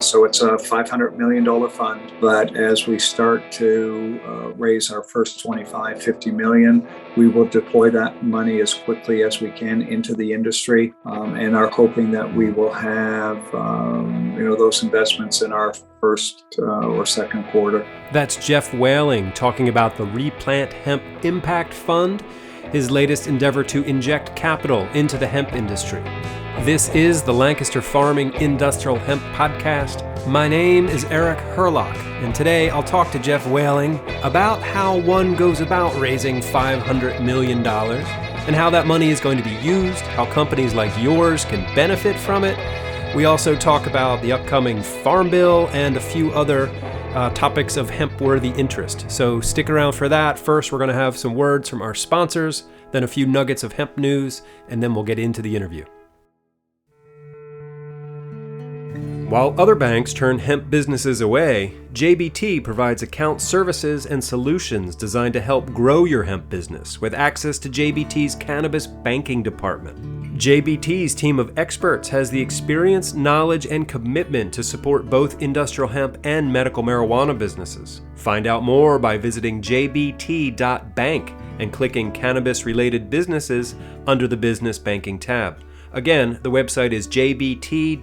So it's a $500 million fund, but as we start to raise our first 25, 50 million, we will deploy that money as quickly as we can into the industry and are hoping that we will have those investments in our first or second quarter. That's Geoff Whaling talking about the rePlant Hemp Impact Fund, his latest endeavor to inject capital into the hemp industry. This is the Lancaster Farming Industrial Hemp Podcast. My name is Eric Herlock, and today I'll talk to Geoff Whaling about how one goes about raising $500 million and how that money is going to be used, how companies like yours can benefit from it. We also talk about the upcoming Farm Bill and a few other topics of hemp-worthy interest. So stick around for that. First, we're going to have some words from our sponsors, then a few nuggets of hemp news, and then we'll get into the interview. While other banks turn hemp businesses away, JBT provides account services and solutions designed to help grow your hemp business with access to JBT's cannabis banking department. JBT's team of experts has the experience, knowledge, and commitment to support both industrial hemp and medical marijuana businesses. Find out more by visiting jbt.bank and clicking Cannabis-Related Businesses under the Business Banking tab. Again, the website is jbt.bank,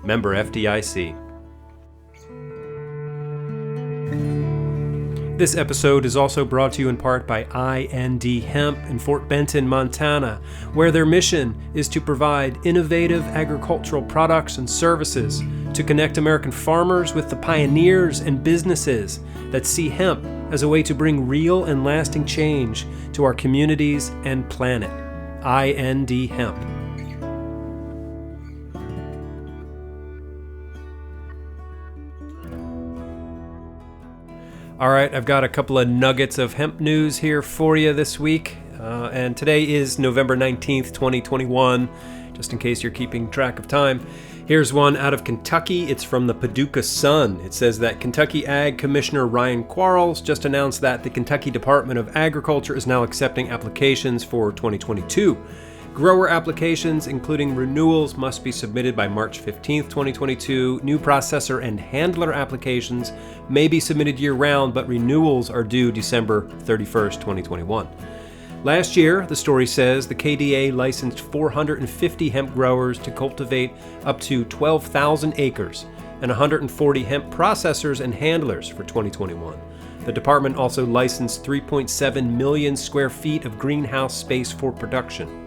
member FDIC. This episode is also brought to you in part by IND Hemp in Fort Benton, Montana, where their mission is to provide innovative agricultural products and services to connect American farmers with the pioneers and businesses that see hemp as a way to bring real and lasting change to our communities and planet. IND Hemp. All right, I've got a couple of nuggets of hemp news here for you this week. And today is November 19th, 2021, just in case you're keeping track of time. Here's one out of Kentucky. It's from the Paducah Sun. It says that Kentucky Ag Commissioner Ryan Quarles just announced that the Kentucky Department of Agriculture is now accepting applications for 2022. Grower applications, including renewals, must be submitted by March 15th, 2022. New processor and handler applications may be submitted year-round, but renewals are due December 31st, 2021. Last year, the story says, the KDA licensed 450 hemp growers to cultivate up to 12,000 acres and 140 hemp processors and handlers for 2021. The department also licensed 3.7 million square feet of greenhouse space for production.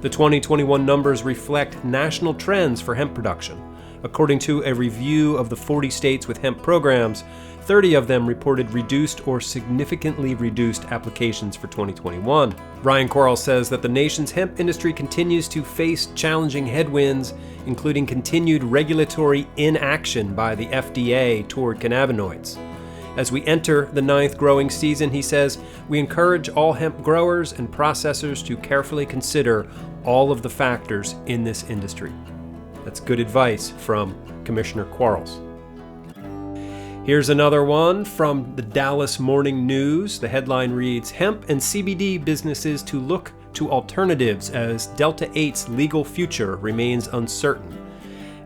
The 2021 numbers reflect national trends for hemp production. According to a review of the 40 states with hemp programs, 30 of them reported reduced or significantly reduced applications for 2021. Ryan Quarles says that the nation's hemp industry continues to face challenging headwinds, including continued regulatory inaction by the FDA toward cannabinoids. As we enter the 9th growing season, he says, we encourage all hemp growers and processors to carefully consider all of the factors in this industry. That's good advice from Commissioner Quarles. Here's another one from the Dallas Morning News. The headline reads, Hemp and CBD businesses to look to alternatives as Delta 8's legal future remains uncertain.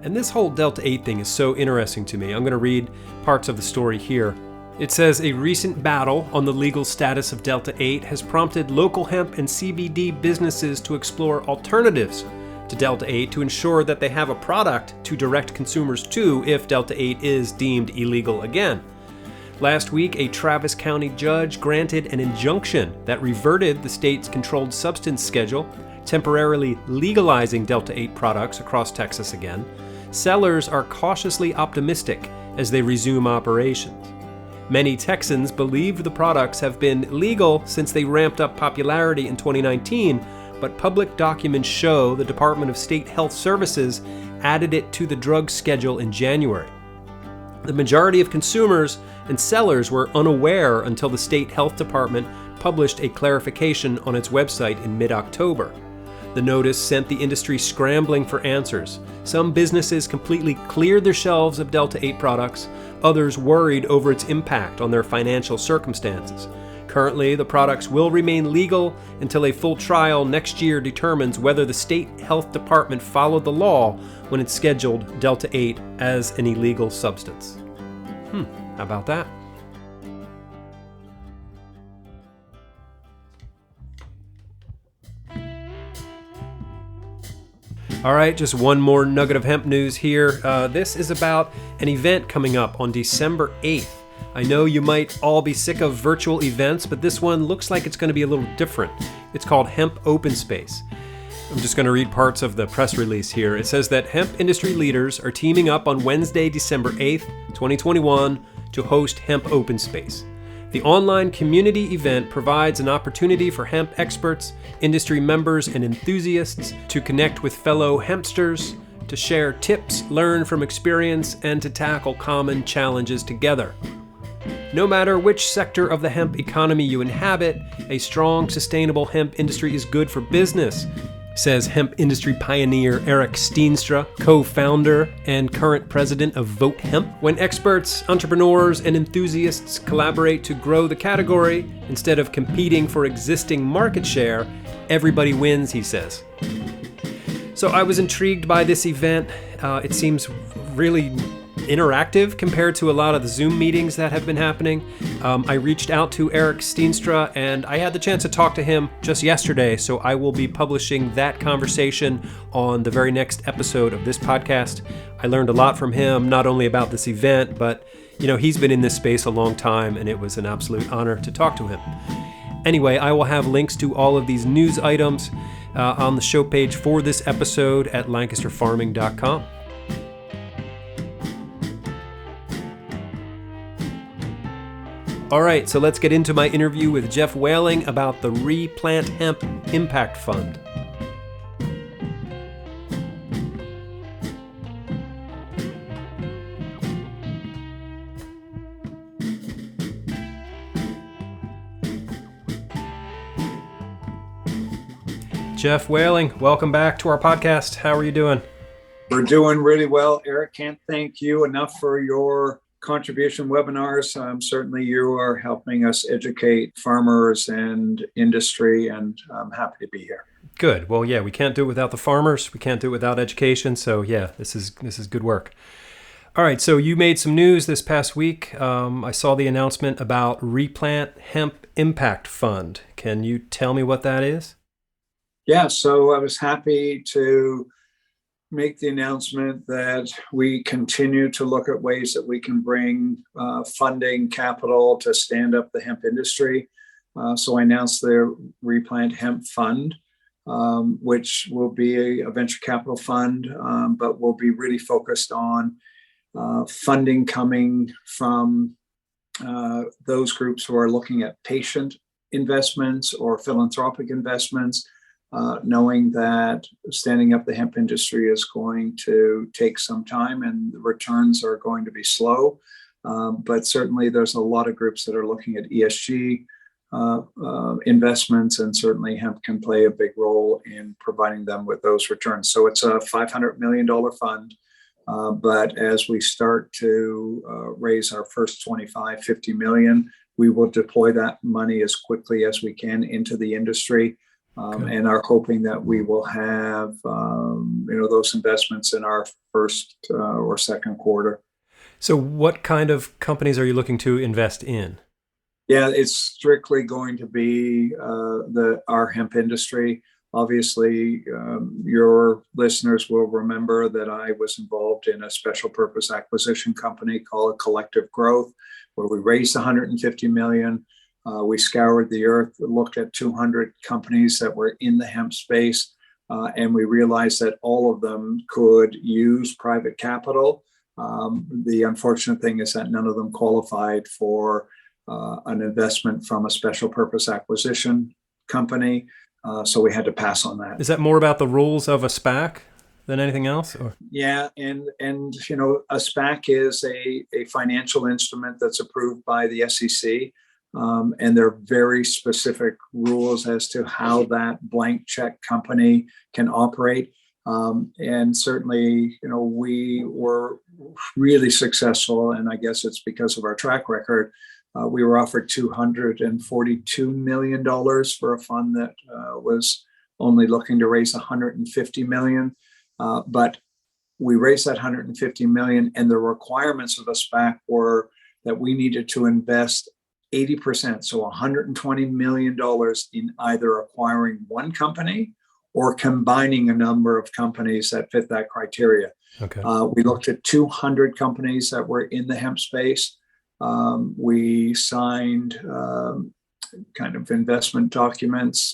And this whole Delta 8 thing is so interesting to me. I'm going to read parts of the story here. It says, a recent battle on the legal status of Delta 8 has prompted local hemp and CBD businesses to explore alternatives to Delta 8 to ensure that they have a product to direct consumers to if Delta 8 is deemed illegal again. Last week, a Travis County judge granted an injunction that reverted the state's controlled substance schedule, temporarily legalizing Delta 8 products across Texas again. Sellers are cautiously optimistic as they resume operations. Many Texans believe the products have been legal since they ramped up popularity in 2019, but public documents show the Department of State Health Services added it to the drug schedule in January. The majority of consumers and sellers were unaware until the State Health Department published a clarification on its website in mid-October. The notice sent the industry scrambling for answers. Some businesses completely cleared their shelves of Delta 8 products, others worried over its impact on their financial circumstances. Currently, the products will remain legal until a full trial next year determines whether the state health department followed the law when it scheduled Delta 8 as an illegal substance. How about that? All right, just one more nugget of hemp news here. This is about an event coming up on December 8th. I know you might all be sick of virtual events, but this one looks like it's going to be a little different. It's called Hemp OpenSpace. I'm just going to read parts of the press release here. It says that hemp industry leaders are teaming up on Wednesday, December 8th, 2021, to host Hemp OpenSpace. The online community event provides an opportunity for hemp experts, industry members, and enthusiasts to connect with fellow hempsters, to share tips, learn from experience, and to tackle common challenges together. No matter which sector of the hemp economy you inhabit, a strong, sustainable hemp industry is good for business, says hemp industry pioneer Eric Steenstra, co-founder and current president of Vote Hemp. When experts, entrepreneurs, and enthusiasts collaborate to grow the category instead of competing for existing market share, everybody wins, he says. So I was intrigued by this event. It seems really interactive compared to a lot of the Zoom meetings that have been happening. I reached out to Eric Steenstra and I had the chance to talk to him just yesterday, so I will be publishing that conversation on the very next episode of this podcast. I learned a lot from him, not only about this event, but he's been in this space a long time and it was an absolute honor to talk to him. Anyway, I will have links to all of these news items on the show page for this episode at lancasterfarming.com. All right, so let's get into my interview with Geoff Whaling about the rePlant Hemp Impact Fund. Geoff Whaling, welcome back to our podcast. How are you doing? We're doing really well, Eric. Can't thank you enough for your contribution webinars. Certainly you are helping us educate farmers and industry, and I'm happy to be here. Good. Well, yeah, we can't do it without the farmers. We can't do it without education. So yeah, this is good work. All right. So you made some news this past week. I saw the announcement about rePlant Hemp Impact Fund. Can you tell me what that is? Yeah. So I was happy to make the announcement that we continue to look at ways that we can bring funding capital to stand up the hemp industry. So I announced the rePlant Hemp Fund, which will be a venture capital fund, but will be really focused on funding coming from those groups who are looking at patient investments or philanthropic investments, knowing that standing up the hemp industry is going to take some time and the returns are going to be slow. But certainly there's a lot of groups that are looking at ESG investments, and certainly hemp can play a big role in providing them with those returns. So it's a $500 million fund. But as we start to raise our first 25, 50 million, we will deploy that money as quickly as we can into the industry. And are hoping that we will have, those investments in our first or second quarter. So what kind of companies are you looking to invest in? Yeah, it's strictly going to be our hemp industry. Obviously, your listeners will remember that I was involved in a special purpose acquisition company called Collective Growth, where we raised 150 million. We scoured the earth, looked at 200 companies that were in the hemp space, and we realized that all of them could use private capital. The unfortunate thing is that none of them qualified for an investment from a special purpose acquisition company, so we had to pass on that. Is that more about the rules of a SPAC than anything else? Or? Yeah, and a SPAC is a financial instrument that's approved by the SEC. And there are very specific rules as to how that blank check company can operate. And certainly, we were really successful, and I guess it's because of our track record, We were offered $242 million for a fund that was only looking to raise $150 million. But we raised that $150 million, and the requirements of a SPAC were that we needed to invest 80%, so $120 million in either acquiring one company or combining a number of companies that fit that criteria. Okay. We looked at 200 companies that were in the hemp space. We signed kind of investment documents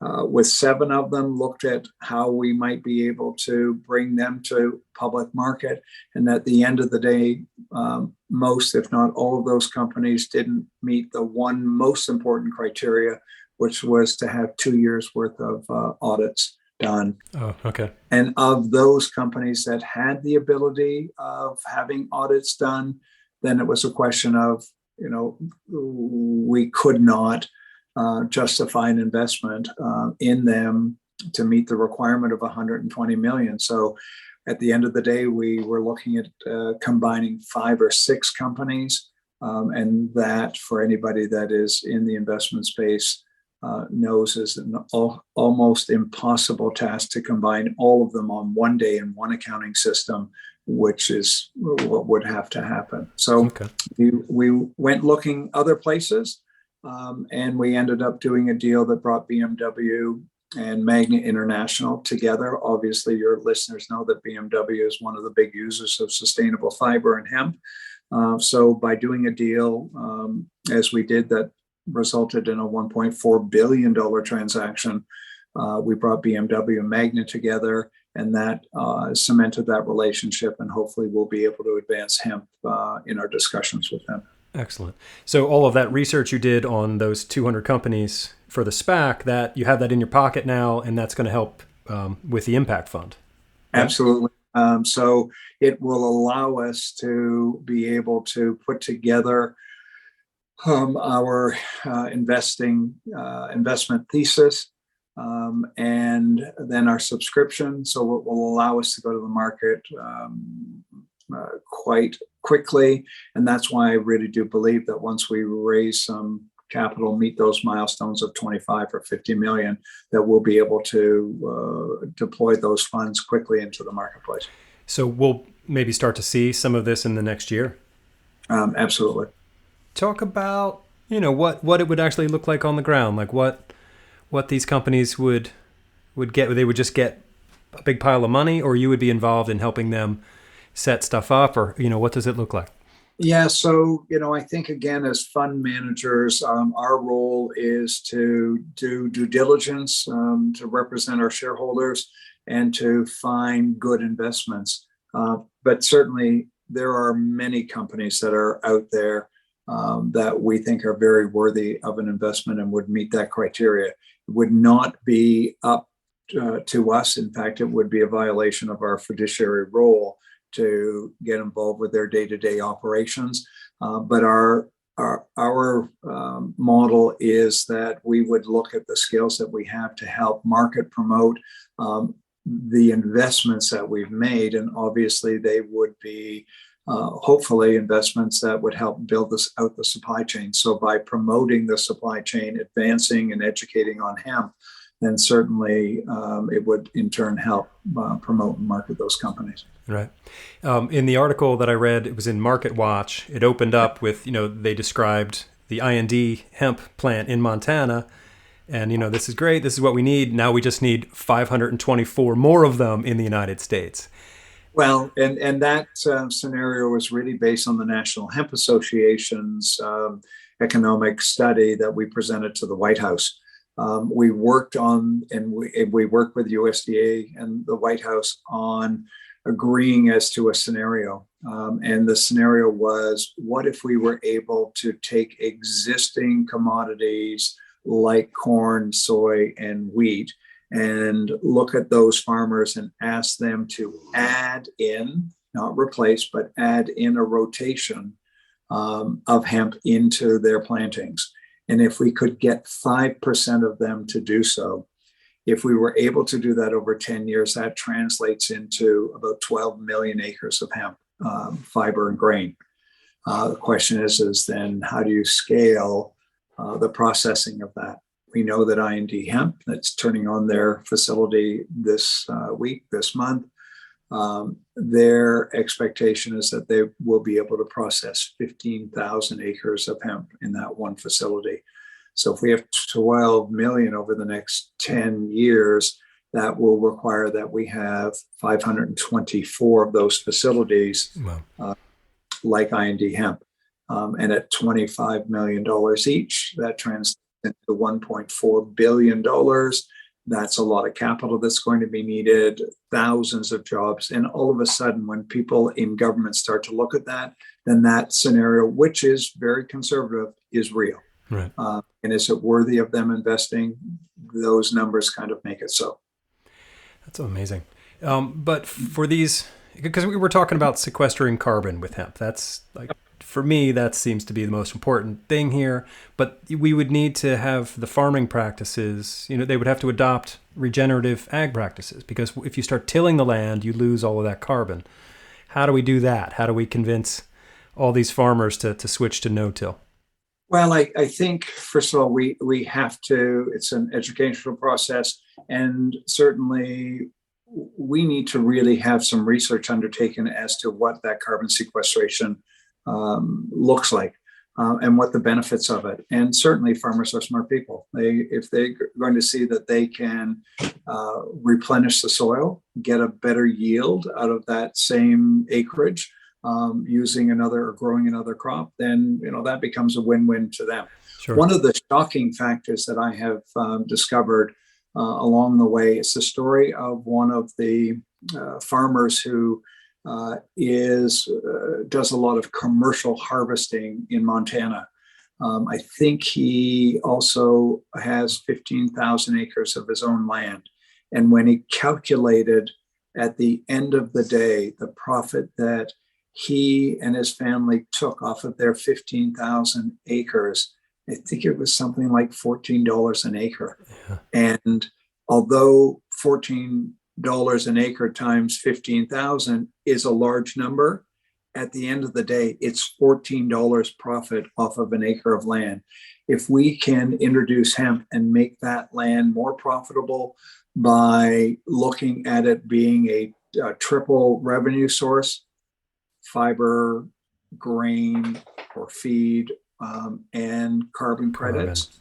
with 7 of them, looked at how we might be able to bring them to public market. And at the end of the day, most, if not all of those companies didn't meet the one most important criteria, which was to have 2 years worth of audits done. Oh, okay. And of those companies that had the ability of having audits done, then it was a question of, we could not justify an investment in them to meet the requirement of 120 million. So at the end of the day, we were looking at combining 5 or 6 companies. And that, for anybody that is in the investment space, knows is an almost impossible task to combine all of them on one day in one accounting system, which is what would have to happen. So okay. we went looking other places, and we ended up doing a deal that brought BMW and Magna International together. Obviously, your listeners know that BMW is one of the big users of sustainable fiber and hemp. So by doing a deal, as we did, that resulted in a $1.4 billion transaction, we brought BMW and Magna together, and that cemented that relationship, and hopefully we'll be able to advance hemp in our discussions with them. Excellent. So all of that research you did on those 200 companies for the SPAC, that you have that in your pocket now, and that's going to help with the impact fund. Right? Absolutely. So it will allow us to be able to put together our investment thesis, and then our subscription. So it will allow us to go to the market quite quickly. And that's why I really do believe that once we raise some capital, meet those milestones of 25 or 50 million, that we'll be able to deploy those funds quickly into the marketplace. So we'll maybe start to see some of this in the next year? Absolutely. Talk about, what it would actually look like on the ground, like what these companies would get. They would just get a big pile of money, or you would be involved in helping them set stuff up, or, what does it look like? Yeah. So, I think, again, as fund managers, our role is to do due diligence, to represent our shareholders, and to find good investments. But certainly there are many companies that are out there that we think are very worthy of an investment and would meet that criteria. It would not be up to us. In fact, it would be a violation of our fiduciary role to get involved with their day-to-day operations. But our model is that we would look at the skills that we have to help market promote the investments that we've made. And obviously they would be hopefully investments that would help build this out the supply chain. So by promoting the supply chain, advancing and educating on hemp, then certainly it would in turn help promote and market those companies. Right. In the article that I read, it was in Market Watch. It opened up with, they described the IND hemp plant in Montana. And, this is great. This is what we need. Now we just need 524 more of them in the United States. Well, and that scenario was really based on the National Hemp Association's economic study that we presented to the White House. We worked on, and we worked with USDA and the White House on agreeing as to a scenario. And the scenario was, what if we were able to take existing commodities like corn, soy, and wheat, and look at those farmers and ask them to add in, not replace, but add in a rotation of hemp into their plantings. And if we could get 5% of them to do so, if we were able to do that over 10 years, that translates into about 12 million acres of hemp, fiber and grain. The question is then how do you scale the processing of that? We know that IND Hemp, that's turning on their facility this month, their expectation is that they will be able to process 15,000 acres of hemp in that one facility. So if we have 12 million over the next 10 years, that will require that we have 524 of those facilities. Wow. Like IND Hemp. And at $25 million each, that translates into $1.4 billion. That's a lot of capital that's going to be needed, thousands of jobs. And all of a sudden, when people in government start to look at that, then that scenario, which is very conservative, is real. Right. And is it worthy of them investing? Those numbers kind of make it so. That's amazing. But for these, because we were talking about sequestering carbon with hemp, that's like, for me, that seems to be the most important thing here. But we would need to have the farming practices, they would have to adopt regenerative ag practices, because if you start tilling the land, you lose all of that carbon. How do we do that? How do we convince all these farmers to switch to no-till? Well, I think, first of all, we have to, it's an educational process, and certainly we need to really have some research undertaken as to what that carbon sequestration looks like and what the benefits of it. And certainly farmers are smart people. If they're going to see that they can replenish the soil, get a better yield out of that same acreage, using another or growing another crop, then that becomes a win-win to them. Sure. One of the shocking factors that I have discovered along the way is the story of one of the farmers who does a lot of commercial harvesting in Montana. I think he also has 15,000 acres of his own land. And when he calculated at the end of the day the profit that he and his family took off of their 15,000 acres, I think it was something like $14 an acre. Yeah. And although $14 an acre times 15,000 is a large number, at the end of the day, it's $14 profit off of an acre of land. If we can introduce hemp and make that land more profitable by looking at it being a triple revenue source, fiber, grain, or feed, and carbon credits,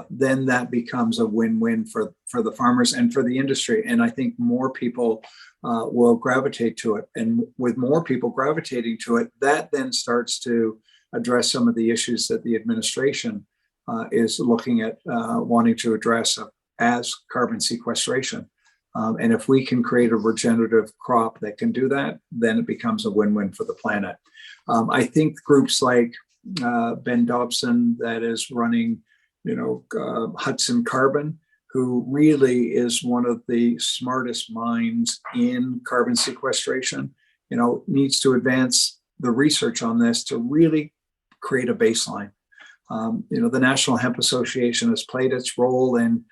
then that becomes a win-win for the farmers and for the industry. And I think more people will gravitate to it. And with more people gravitating to it, that then starts to address some of the issues that the administration is looking at wanting to address as carbon sequestration. And if we can create a regenerative crop that can do that, then it becomes a win-win for the planet. I think groups like Ben Dobson, that is running, Hudson Carbon, who really is one of the smartest minds in carbon sequestration, needs to advance the research on this to really create a baseline. The National Hemp Association has played its role in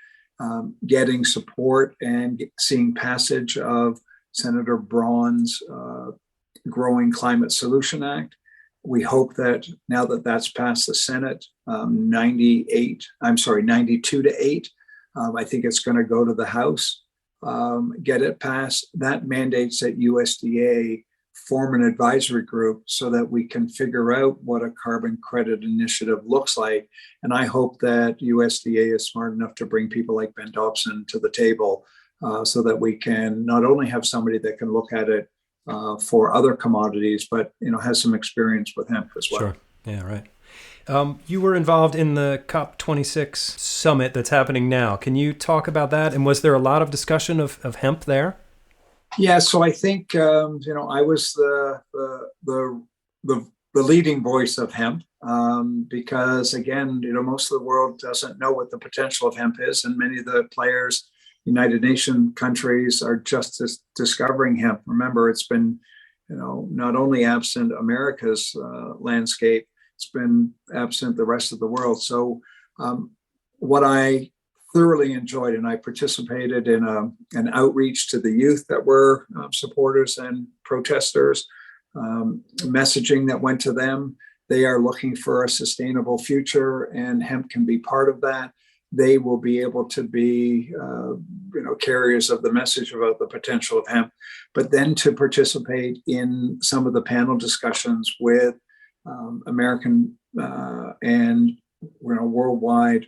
getting support and seeing passage of Senator Braun's Growing Climate Solution Act. We hope that now that that's passed the Senate, 92 to 8, I think it's going to go to the House, get it passed. That mandates that USDA form an advisory group so that we can figure out what a carbon credit initiative looks like. And I hope that USDA is smart enough to bring people like Ben Dobson to the table so that we can not only have somebody that can look at it for other commodities, but has some experience with hemp as well. Sure. Yeah, right. You were involved in the COP26 summit that's happening now. Can you talk about that? And was there a lot of discussion of hemp there? Yeah, so I think I was the leading voice of hemp because again, most of the world doesn't know what the potential of hemp is, and many of the players, United Nations countries, are just discovering hemp. Remember, it's been not only absent America's landscape, it's been absent the rest of the world. So what I thoroughly enjoyed, and I participated in an outreach to the youth that were supporters and protesters, messaging that went to them. they are looking for a sustainable future, and hemp can be part of that. They will be able to be, carriers of the message about the potential of hemp, but then to participate in some of the panel discussions with American and worldwide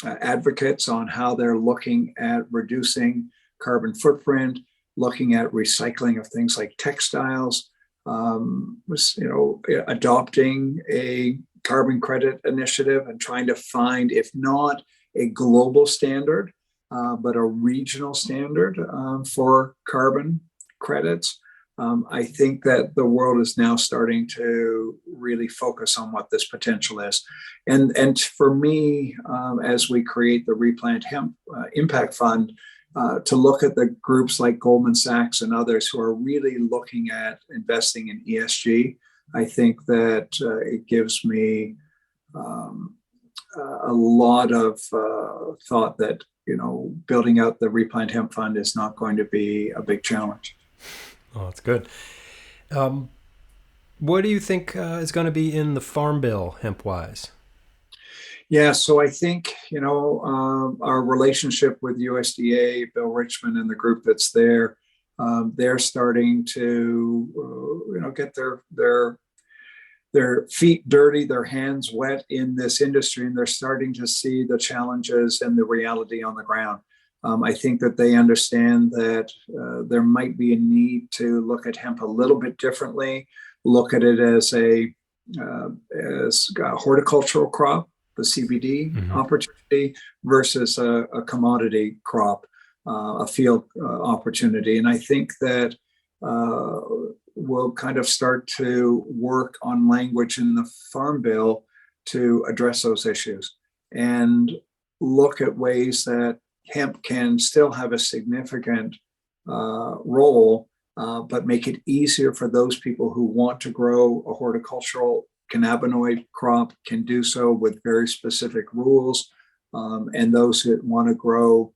advocates on how they're looking at reducing carbon footprint, looking at recycling of things like textiles, adopting a carbon credit initiative and trying to find, if not a global standard, but a regional standard for carbon credits. I think that the world is now starting to really focus on what this potential is. And for me, as we create the rePlant Hemp Impact Fund, to look at the groups like Goldman Sachs and others who are really looking at investing in ESG, I think that it gives me a lot of thought that, building out the rePlant Hemp Fund is not going to be a big challenge. Oh, that's good. What do you think is going to be in the Farm Bill hemp-wise? Yeah, so I think, our relationship with USDA, Bill Richmond and the group that's there, they're starting to, get their feet dirty, their hands wet in this industry, and they're starting to see the challenges and the reality on the ground. I think that they understand that there might be a need to look at hemp a little bit differently, look at it as a horticultural crop, the CBD opportunity, versus a commodity crop, a field opportunity. And I think that we'll kind of start to work on language in the Farm Bill to address those issues and look at ways that hemp can still have a significant role, but make it easier for those people who want to grow a horticultural cannabinoid crop can do so with very specific rules. And those that want to grow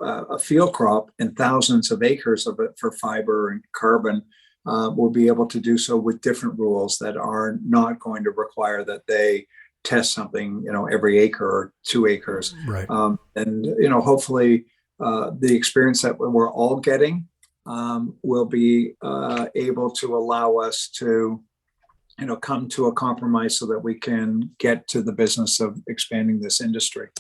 a field crop and thousands of acres of it for fiber and carbon will be able to do so with different rules that are not going to require that they test something, every acre or 2 acres. Right. And, hopefully the experience that we're all getting will be able to allow us to, come to a compromise so that we can get to the business of expanding this industry.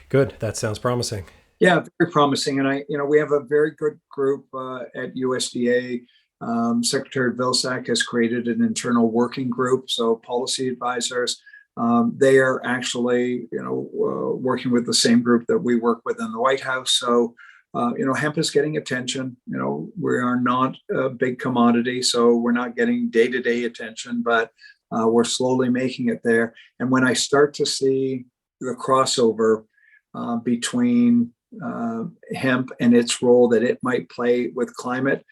Good. That sounds promising. Yeah, very promising. And we have a very good group at USDA. Secretary Vilsack has created an internal working group, so policy advisors. They are actually, working with the same group that we work with in the White House. So, hemp is getting attention. We are not a big commodity, so we're not getting day-to-day attention, but we're slowly making it there. And when I start to see the crossover between hemp and its role that it might play with climate,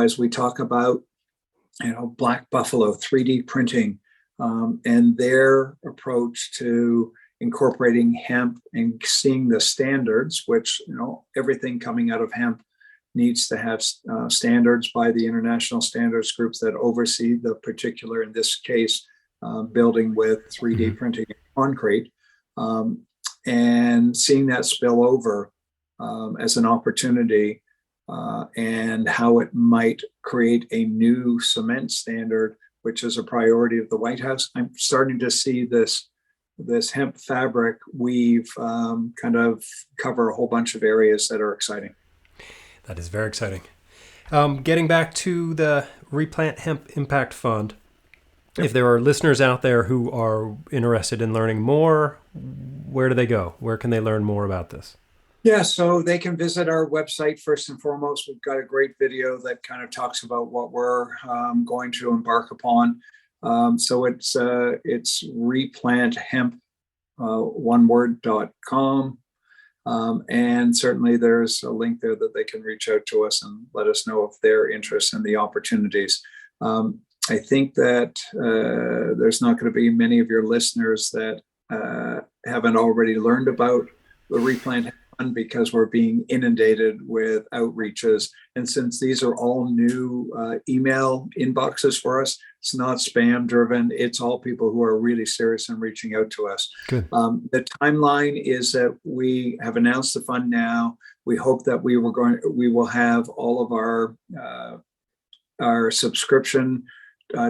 as we talk about, Black Buffalo, 3D printing, and their approach to incorporating hemp and seeing the standards, which, everything coming out of hemp needs to have standards by the international standards groups that oversee the particular, in this case, building with 3D printing concrete, and seeing that spill over as an opportunity and how it might create a new cement standard, which is a priority of the White House. I'm starting to see this hemp fabric weave kind of cover a whole bunch of areas that are exciting. That is very exciting. Getting back to the rePlant Hemp Impact Fund, if there are listeners out there who are interested in learning more, where do they go? Where can they learn more about this? Yeah, so they can visit our website first and foremost. We've got a great video that kind of talks about what we're going to embark upon. So it's replanthemp.com. And certainly there's a link there that they can reach out to us and let us know if they're interested in the opportunities. I think that there's not going to be many of your listeners that haven't already learned about the rePlant fund because we're being inundated with outreaches. And since these are all new email inboxes for us, it's not spam driven. It's all people who are really serious and reaching out to us. Good. The timeline is that we have announced the fund now. We hope that we will have all of our subscription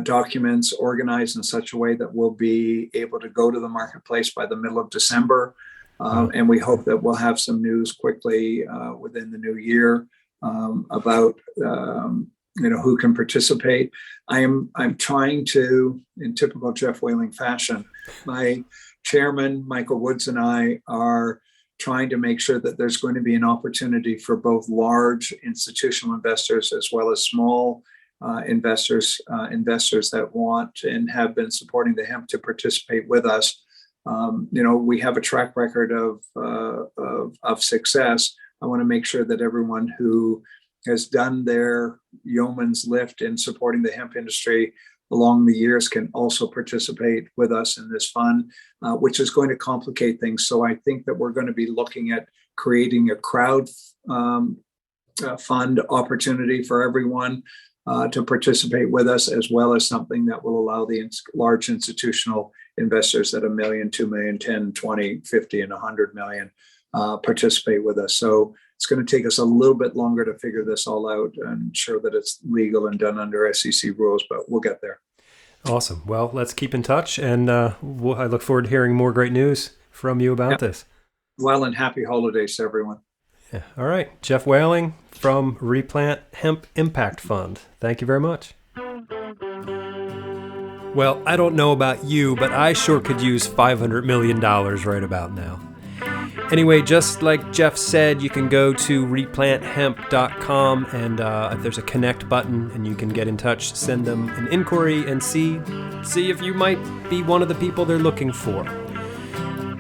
documents organized in such a way that we'll be able to go to the marketplace by the middle of December. And we hope that we'll have some news quickly within the new year about who can participate. I'm trying to, in typical Geoff Whaling fashion, my chairman, Michael Woods, and I are trying to make sure that there's going to be an opportunity for both large institutional investors as well as small investors that want and have been supporting the hemp to participate with us. We have a track record of success. I want to make sure that everyone who has done their yeoman's lift in supporting the hemp industry along the years can also participate with us in this fund, which is going to complicate things. So I think that we're going to be looking at creating a crowd fund opportunity for everyone to participate with us, as well as something that will allow the large institutional investors at $1 million, $2 million, 10, 20, 50, and 100 million participate with us. So it's going to take us a little bit longer to figure this all out and ensure that it's legal and done under SEC rules, but we'll get there. Awesome. Well, let's keep in touch, and I look forward to hearing more great news from you about this. Well, and happy holidays to everyone. Yeah. All right. Geoff Whaling from rePlant Hemp Impact Fund. Thank you very much. Well, I don't know about you, but I sure could use $500 million right about now. Anyway, just like Geoff said, you can go to replanthemp.com and there's a connect button and you can get in touch, send them an inquiry and see if you might be one of the people they're looking for.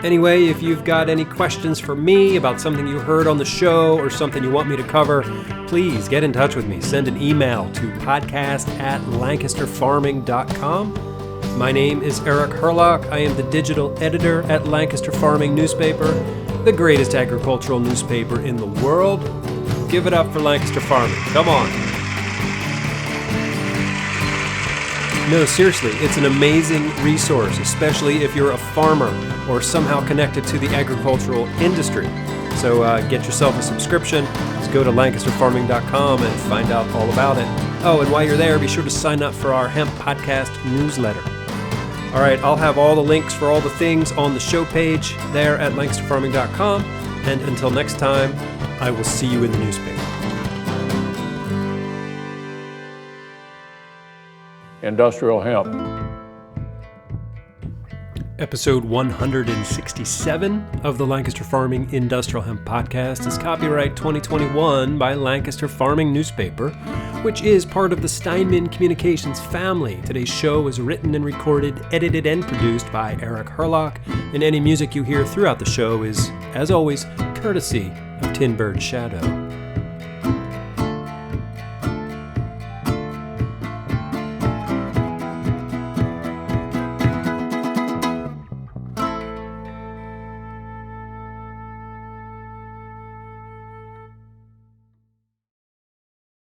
Anyway, if you've got any questions for me about something you heard on the show or something you want me to cover, please get in touch with me. Send an email to podcast@lancasterfarming.com. My name is Eric Herlock. I am the digital editor at Lancaster Farming Newspaper, the greatest agricultural newspaper in the world. Give it up for Lancaster Farming. Come on. No, seriously, it's an amazing resource, especially if you're a farmer or somehow connected to the agricultural industry. So get yourself a subscription. Just go to lancasterfarming.com and find out all about it. Oh, and while you're there, be sure to sign up for our Hemp Podcast newsletter. All right, I'll have all the links for all the things on the show page there at lancasterfarming.com. And until next time, I will see you in the newspaper. Industrial hemp. Episode 167 of the Lancaster Farming Industrial Hemp Podcast is copyright 2021 by Lancaster Farming Newspaper, which is part of the Steinman Communications family. Today's show is written and recorded, edited, and produced by Eric Herlock, and any music you hear throughout the show is, as always, courtesy of Tinbird Shadow.